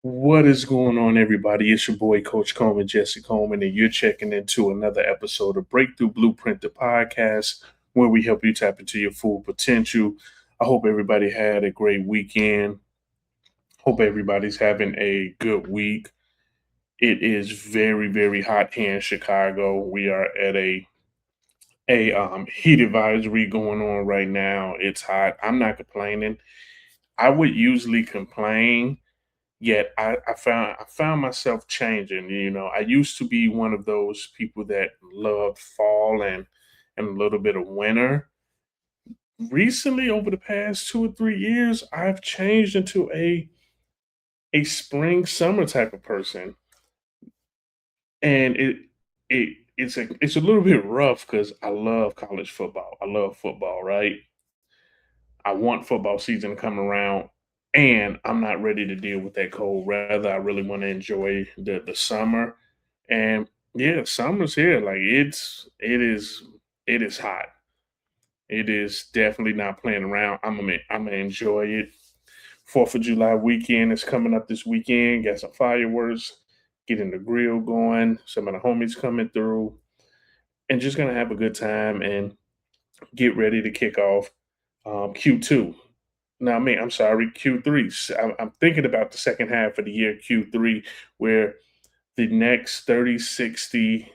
What is going on, everybody? It's your boy, Coach Coleman, Jesse Coleman, and you're checking into another episode of Breakthrough Blueprint, the podcast, where we help you tap into your full potential. I hope everybody had a great weekend. Hope everybody's having a good week. It is very, very hot here in Chicago. We are at a heat advisory going on right now. It's hot. I'm not complaining. I would usually complain. Yet I found myself changing. I used to be one of those people that loved fall and a little bit of winter. Recently, over the past 2 or 3 years, I've changed into a spring summer type of person, and it's a little bit rough because I love college football. I love football, right? I want football season to come around, and I'm not ready to deal with that cold weather. I really want to enjoy the summer, and yeah, summer's here. Like it is hot. It is definitely not playing around. I'm gonna enjoy it. Fourth of July weekend is coming up this weekend. Got some fireworks, getting the grill going. Some of the homies coming through, and just gonna have a good time and get ready to kick off Q2. No, I'm sorry, Q3. I'm thinking about the second half of the year, Q3, where the next 30, 60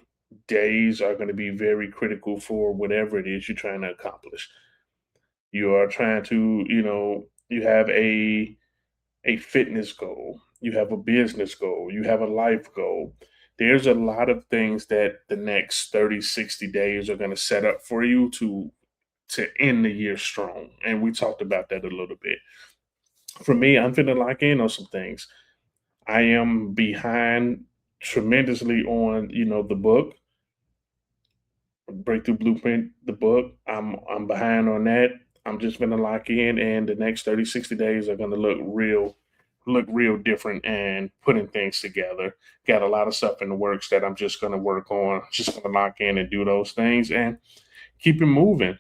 days are going to be very critical for whatever it is you're trying to accomplish. You are trying to, you have a fitness goal, you have a business goal, you have a life goal. There's a lot of things that the next 30, 60 days are going to set up for you to end the year strong. And we talked about that a little bit. For me, I'm finna lock in on some things. I am behind tremendously on, the book, Breakthrough Blueprint, the book. I'm behind on that. I'm just gonna lock in, and the next 30, 60 days are gonna look real different and putting things together. Got a lot of stuff in the works that I'm just gonna work on, just gonna lock in and do those things and keep it moving.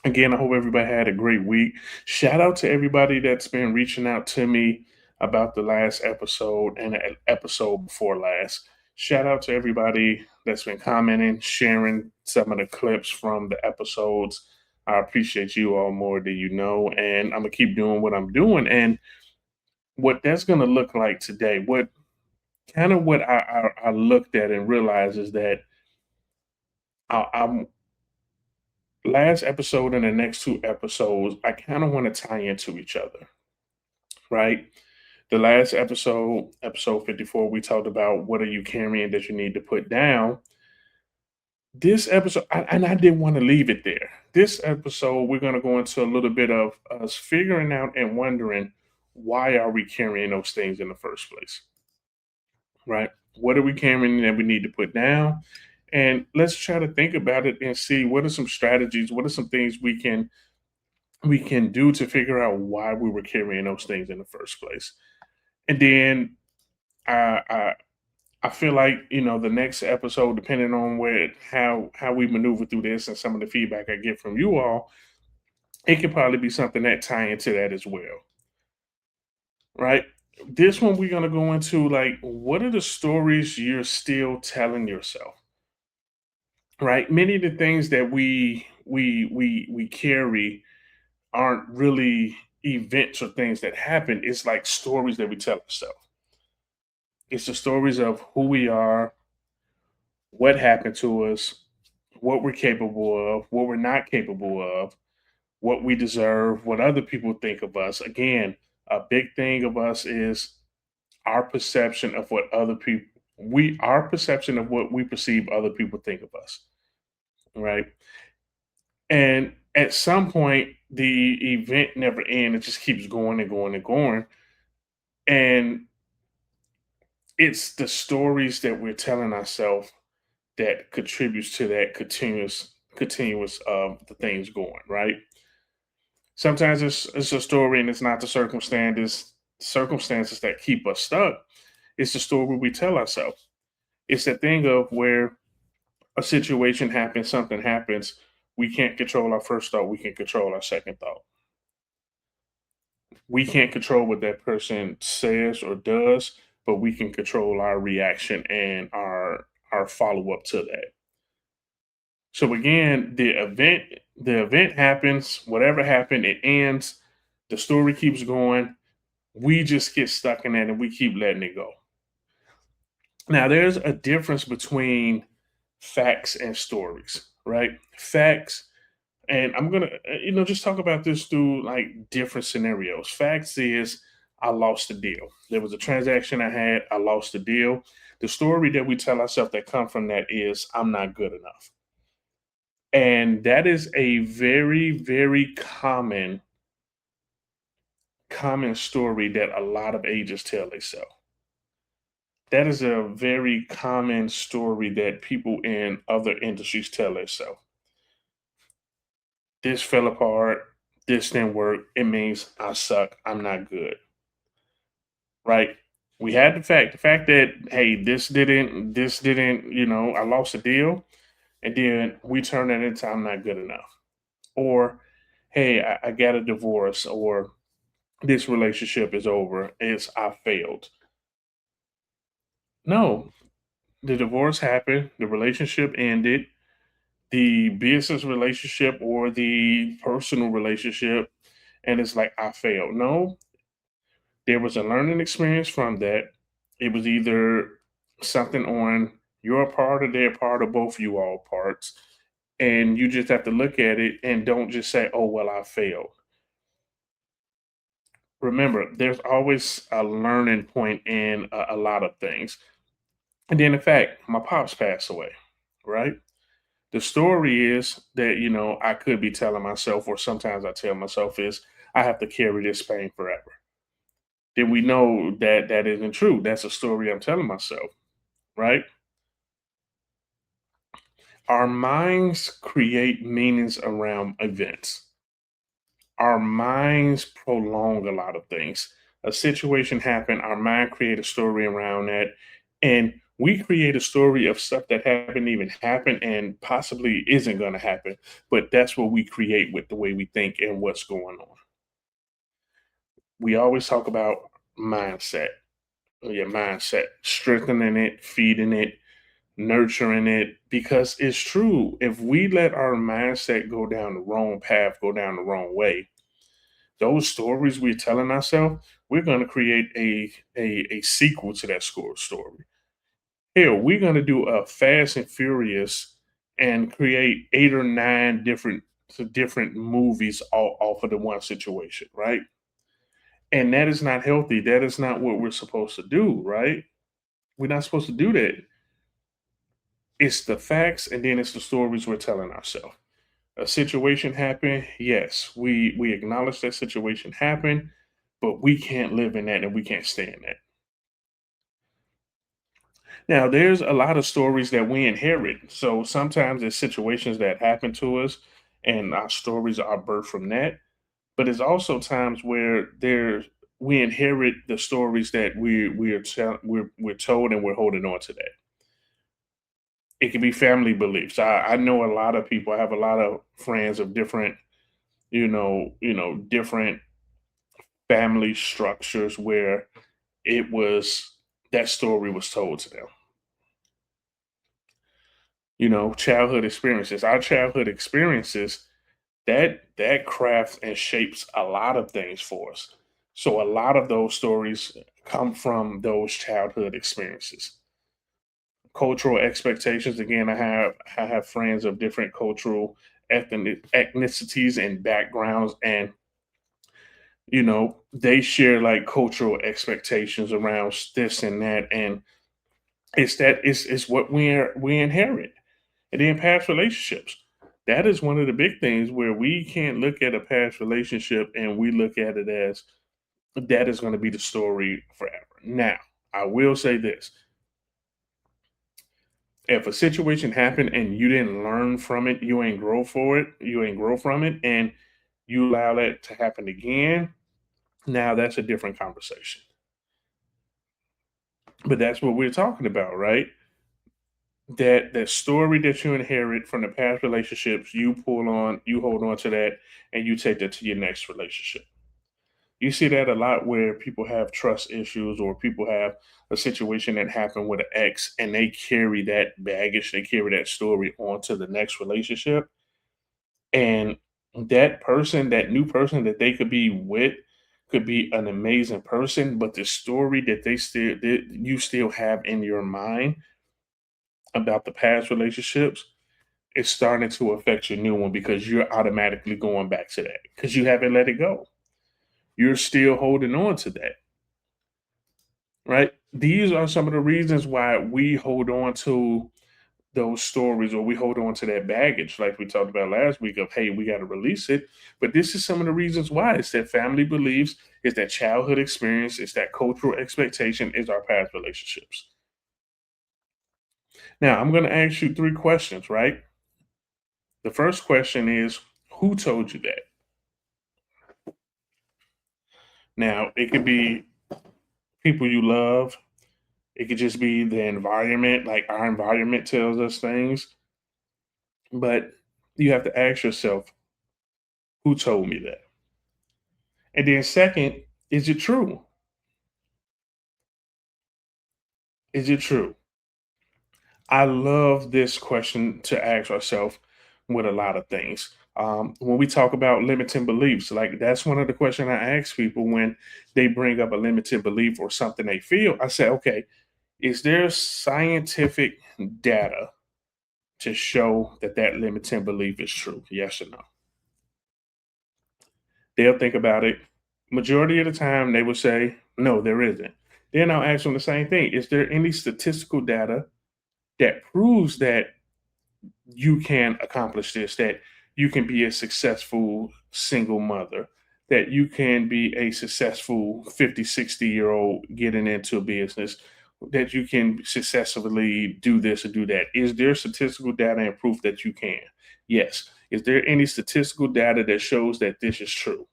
Again, I hope everybody had a great week. Shout out to everybody that's been reaching out to me about the last episode and the episode before last. Shout out to everybody that's been commenting, sharing some of the clips from the episodes. I appreciate you all more than you know, and I'm gonna keep doing what I'm doing. And what that's gonna look like today, what I looked at and realized is that I'm last episode and the next two episodes, I kind of want to tie into each other, right? The last episode, episode 54, we talked about what are you carrying that you need to put down. This episode, and I didn't want to leave it there. This episode, we're going to go into a little bit of us figuring out and wondering why are we carrying those things in the first place, right? What are we carrying that we need to put down? And let's try to think about it and see what are some strategies, what are some things we can do to figure out why we were carrying those things in the first place. And then I I, I feel like the next episode, depending on where how we maneuver through this and some of the feedback I get from you all, it could probably be something that tie into that as well, right? This one we're gonna go into like what are the stories you're still telling yourself, right? Many of the things that we carry aren't really events or things that happen. It's like stories that we tell ourselves. It's the stories of who we are, what happened to us, what we're capable of, what we're not capable of, what we deserve, what other people think of us. Again, a big thing of us is our perception of what other people our perception of what we perceive other people think of us, right? And at some point the event never ends. It just keeps going and going and going. And it's the stories that we're telling ourselves that contributes to that continuous of the things going right. Sometimes it's a story and it's not the circumstances that keep us stuck. It's the story we tell ourselves. It's the thing of where a situation happens, something happens, we can't control our first thought, we can control our second thought, We can't control what that person says or does, but we can control our reaction and our follow up to that. So again, the event happens, whatever happened, it ends. The story keeps going. We just get stuck in that and we keep letting it go. Now, there's a difference between facts and stories, right? Facts, and I'm gonna, just talk about this through like different scenarios. Facts is I lost the deal. There was a transaction I had. I lost the deal. The story that we tell ourselves that come from that is I'm not good enough, and that is a very, very common story that a lot of agents tell themselves. That is a very common story that people in other industries tell themselves. This fell apart. This didn't work. It means I suck. I'm not good. Right? We had the fact that, hey, this didn't, I lost a deal. And then we turn that into I'm not good enough. Or, hey, I got a divorce, or this relationship is over. It's I failed. No, the divorce happened, the relationship ended, the business relationship or the personal relationship, and it's like I failed. No, there was a learning experience from that. It was either something on your part or their part or both you all parts. And you just have to look at it and don't just say, oh, well, I failed. Remember, there's always a learning point in a lot of things. And then, in fact, my pops passed away, right? The story is that, I could be telling myself, or sometimes I tell myself, is I have to carry this pain forever. Then we know that that isn't true. That's a story I'm telling myself, right? Our minds create meanings around events. Our minds prolong a lot of things. A situation happened, our mind create a story around that, and we create a story of stuff that haven't even happened and possibly isn't going to happen. But that's what we create with the way we think and what's going on. We always talk about mindset. Your mindset, strengthening it, feeding it, nurturing it, because it's true. If we let our mindset go down the wrong path, go down the wrong way, those stories we're telling ourselves, we're going to create a sequel to that score story. Hell, we're going to do a Fast and Furious and create 8 or 9 different movies all off of the one situation, right? And that is not healthy. That is not what we're supposed to do, right? We're not supposed to do that. It's the facts, and then it's the stories we're telling ourselves. A situation happened, yes, we acknowledge that situation happened, but we can't live in that and we can't stay in that. Now, there's a lot of stories that we inherit. So sometimes there's situations that happen to us, and our stories are birthed from that. But there's also times where we inherit the stories that we're told, and we're holding on to that. It can be family beliefs. I know a lot of people. I have a lot of friends of different, different family structures where it was that story was told to them. Childhood experiences. Our childhood experiences that crafts and shapes a lot of things for us. So a lot of those stories come from those childhood experiences. Cultural expectations. Again, I have friends of different cultural ethnicities and backgrounds, and they share like cultural expectations around this and that, and it's what we inherit. And then past relationships. That is one of the big things where we can't look at a past relationship and we look at it as that is going to be the story forever. Now, I will say this: if a situation happened and you didn't learn from it, you ain't grow from it, and you allow that to happen again, now that's a different conversation. But that's what we're talking about, right? That story that you inherit from the past relationships, you hold on to that, and you take that to your next relationship. You see that a lot where people have trust issues or people have a situation that happened with an ex and they carry that baggage, they carry that story onto the next relationship. And that person, that new person that they could be with, could be an amazing person, but the story that you still have in your mind about the past relationships is starting to affect your new one because you're automatically going back to that because you haven't let it go. You're still holding on to that, right? These are some of the reasons why we hold on to those stories or we hold on to that baggage, like we talked about last week of, hey, we got to release it. But this is some of the reasons why. It's that family beliefs, it's that childhood experience, it's that cultural expectation, it's our past relationships. Now, I'm going to ask you three questions, right? The first question is, who told you that? Now, it could be people you love. It could just be the environment, like our environment tells us things. But you have to ask yourself, who told me that? And then, second, is it true? Is it true? I love this question to ask ourselves with a lot of things. When we talk about limiting beliefs, like that's one of the questions I ask people when they bring up a limited belief or something they feel. I say, okay, is there scientific data to show that that limiting belief is true? Yes or no? They'll think about it. Majority of the time, they will say, no, there isn't. Then I'll ask them the same thing. Is there any statistical data that proves that you can accomplish this, that you can be a successful single mother, that you can be a successful 50, 60 year old getting into a business, that you can successfully do this or do that? Is there statistical data and proof that you can? Yes. Is there any statistical data that shows that this is true?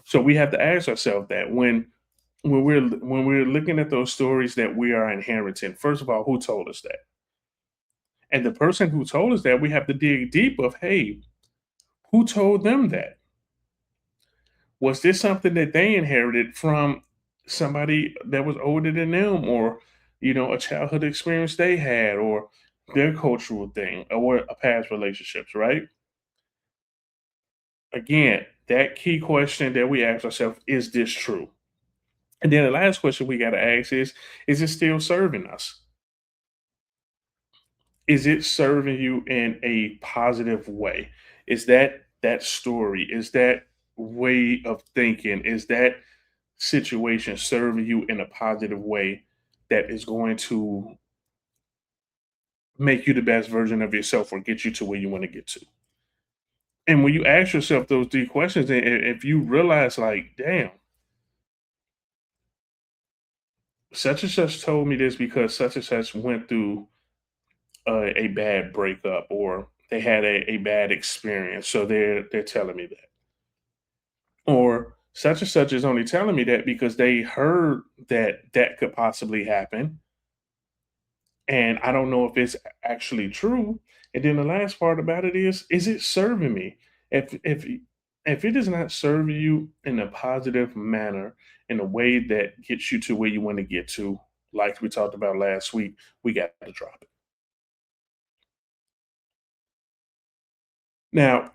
So we have to ask ourselves that when we're looking at those stories that we are inheriting, first of all, who told us that? And the person who told us that, we have to dig deep of, hey, who told them that? Was this something that they inherited from somebody that was older than them, or a childhood experience they had, or their cultural thing, or a past relationships, right? Again, that key question that we ask ourselves, is this true? And then the last question we got to ask is it still serving us? Is it serving you in a positive way? Is that story, is that way of thinking, is that situation serving you in a positive way that is going to make you the best version of yourself or get you to where you want to get to? And when you ask yourself those three questions, and if you realize, like, damn, such and such told me this because such and such went through a bad breakup, or they had a bad experience, so they're telling me that. Or such and such is only telling me that because they heard that that could possibly happen, and I don't know if it's actually true. And then the last part about it is it serving me? If it is not serving you in a positive manner, in a way that gets you to where you want to get to, like we talked about last week, we got to drop it. Now,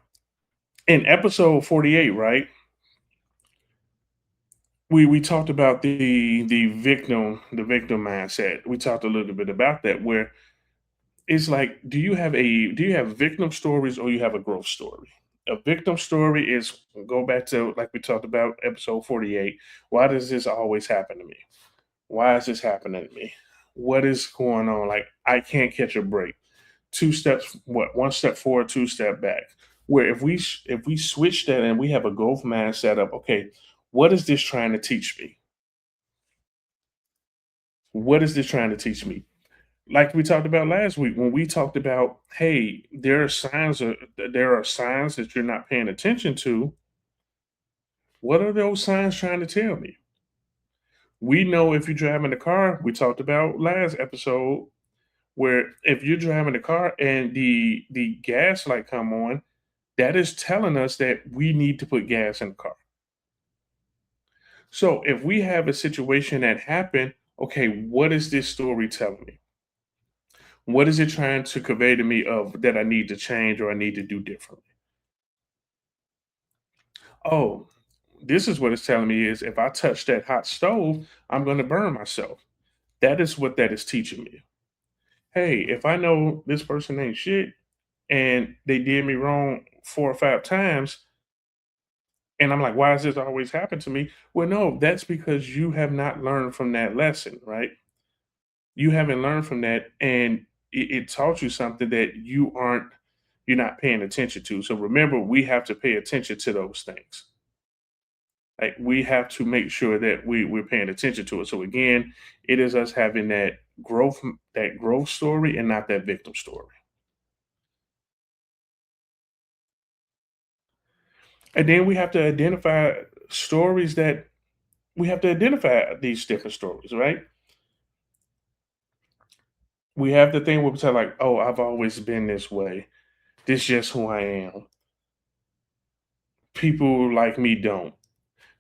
in episode 48, right? We talked about the victim mindset. We talked a little bit about that, where it's like, do you have victim stories or you have a growth story? A victim story is, go back to, like we talked about episode 48. Why does this always happen to me? Why is this happening to me? What is going on? Like, I can't catch a break. Two steps, what, one step forward, two step back. Where if we switch that and we have a growth mindset of, okay, what is this trying to teach me? What is this trying to teach me? Like we talked about last week when we talked about, hey, there are signs that you're not paying attention to. What are those signs trying to tell me? We know if you're driving the car, we talked about last episode, where if you're driving the car and the gas light come on, that is telling us that we need to put gas in the car. So if we have a situation that happened, okay, what is this story telling me? What is it trying to convey to me of that I need to change or I need to do differently? Oh, this is what it's telling me is if I touch that hot stove, I'm going to burn myself. That is what that is teaching me. Hey, if I know this person ain't shit and they did me wrong 4 or 5 times, and I'm like, why does this always happen to me? Well, no, that's because you have not learned from that lesson, right? You haven't learned from that, and it taught you something that you're not paying attention to. So remember, we have to pay attention to those things. Like we have to make sure that we're paying attention to it. So again, it is us having that growth story and not that victim story. And then we have to identify stories that we have to identify these different stories, right? We have the thing where we say like, "Oh, I've always been this way. This is just who I am. People like me don't."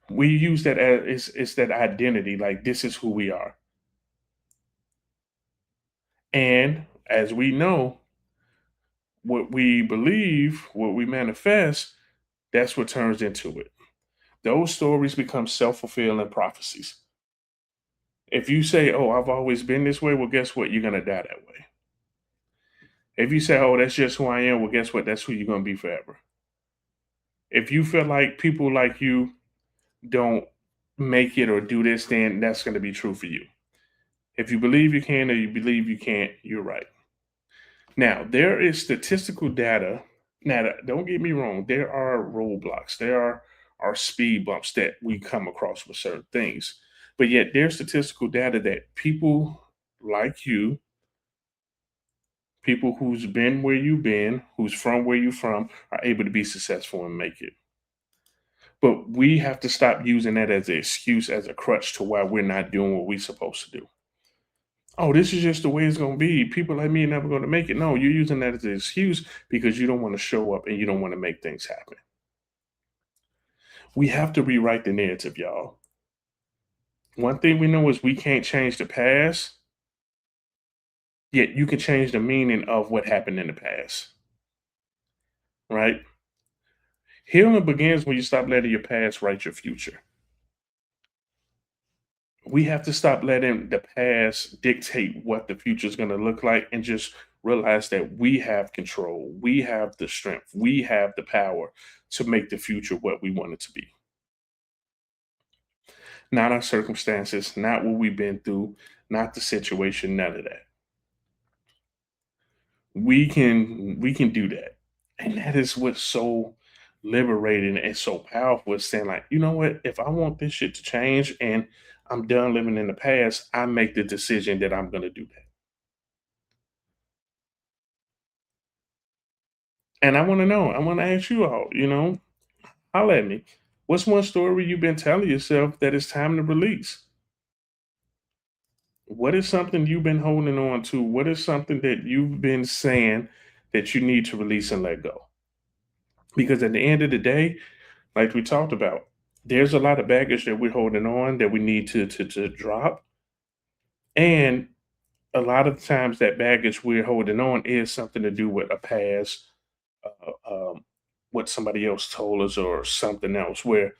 We use that as it's that identity, like this is who we are. And as we know, what we believe, what we manifest, that's what turns into it. Those stories become self-fulfilling prophecies. If you say, "Oh, I've always been this way," well, guess what? You're gonna die that way. If you say, "Oh, that's just who I am," well, guess what? That's who you're gonna be forever. If you feel like people like you don't make it or do this, then that's gonna be true for you. If you believe you can or you believe you can't, you're right. Now, there is statistical data. Now, don't get me wrong, there are roadblocks, are speed bumps that we come across with certain things. But yet, there's statistical data that people like you, people who's been where you've been, who's from where you're from, are able to be successful and make it. But we have to stop using that as an excuse, as a crutch to why we're not doing what we're supposed to do. Oh, this is just the way it's going to be. People like me are never going to make it. No, you're using that as an excuse because you don't want to show up and you don't want to make things happen. We have to rewrite the narrative, y'all. One thing we know is we can't change the past, yet you can change the meaning of what happened in the past, right? Healing begins when you stop letting your past write your future. We have to stop letting the past dictate what the future is going to look like and just realize that we have control, we have the strength, we have the power to make the future what we want it to be. Not our circumstances, not what we've been through, not the situation, none of that. We can do that. And that is what's so liberating and so powerful is saying like, you know what, if I want this shit to change and I'm done living in the past, I make the decision that I'm gonna do that. And I want to know, I want to ask you all, holla at me. What's one story you've been telling yourself that it's time to release? What is something you've been holding on to? What is something that you've been saying that you need to release and let go? Because at the end of the day, like we talked about, there's a lot of baggage that we're holding on that we need to drop. And a lot of times that baggage we're holding on is something to do with a past, what somebody else told us or something else where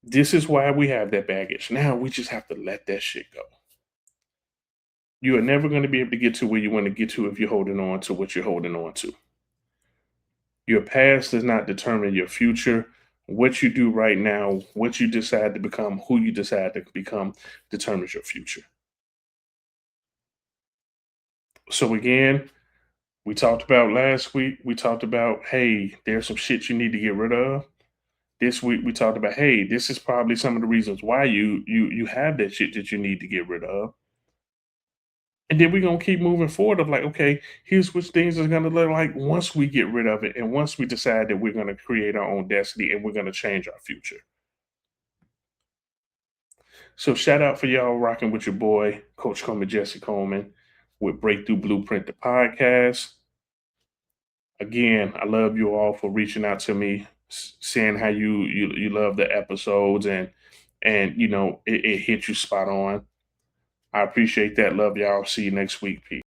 this is why we have that baggage. Now we just have to let that shit go. You are never going to be able to get to where you want to get to if you're holding on to what you're holding on to. Your past does not determine your future. What you do right now, what you decide to become, who you decide to become determines your future. So again, we talked about last week, we talked about, hey, there's some shit you need to get rid of. This week we talked about, hey, this is probably some of the reasons why you have that shit that you need to get rid of. And then we're gonna keep moving forward of like, okay, here's what things are gonna look like once we get rid of it and once we decide that we're gonna create our own destiny and we're gonna change our future. So shout out for y'all rocking with your boy, Coach Coleman, Jesse Coleman, with Breakthrough Blueprint, the podcast. Again, I love you all for reaching out to me, saying how you love the episodes and it hit you spot on. I appreciate that. Love y'all. See you next week. Peace.